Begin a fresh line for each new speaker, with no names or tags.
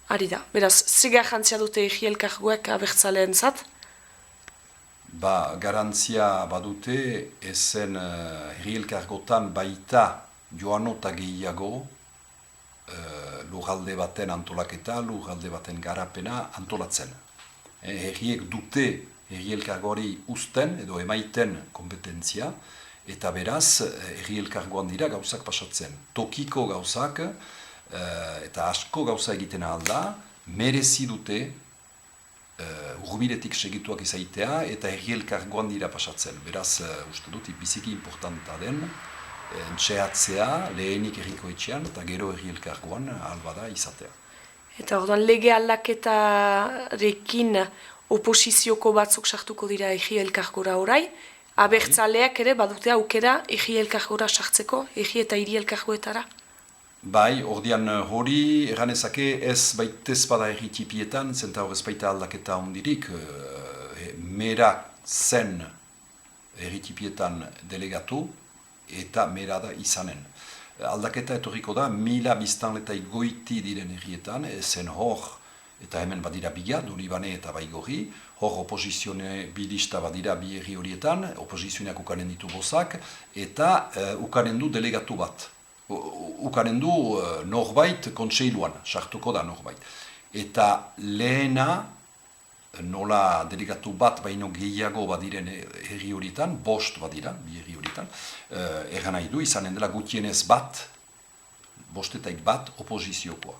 Ari da, beraz, ziga jantzia dute egi elkargoek abertzaleen zat?
Garantzia badute ezen herri elkargotan baita joano eta gehiago lurralde baten antolaketa, lurralde baten garapena antolatzen. Herriek dute herri elkargoari uzten edo emaiten kompetentzia, eta beraz herri elkargoan dira gauzak pasatzen. Tokiko gauzak eta asko gauza egiten alda, merezi dute urbiletik segituak izaitea eta herri elkargoan dira pasatzen. Beraz, uste dut, biziki importanta den, entxeatzea lehenik herriko etxean eta gero herri elkargoan albada izatea.
Eta orduan lege aldaketarekin oposizioko batzuk sartuko dira herri elkargora orai, abertzaleak ere badute aukera herri elkargora sartzeko, herri eta hiri elkargoetara?
Bai, ordian hori erranezake ez baitez bada herri tipietan, zenta horrez baita aldaketa hondirik, mera zen herri tipietan delegatu eta mera da izanen. Aldaketa etorriko da, 1000 biztanletai goiti diren herrietan, zen hor, eta hemen badira biga, Donibane eta Baigorri, hor oposizione bilista badira bi herri horietan, oposizioneak ukanen ditu bozak, eta ukanen du delegatu bat. Ukanen du norbait kontseiluan, sartuko da norbait. Eta lehena, nola delegatu bat baino gehiago badiren herri horietan, bost badira, bi herri horietan, erran nahi du, izanen dela gutienez bat, bostetaik bat, oposiziokoa.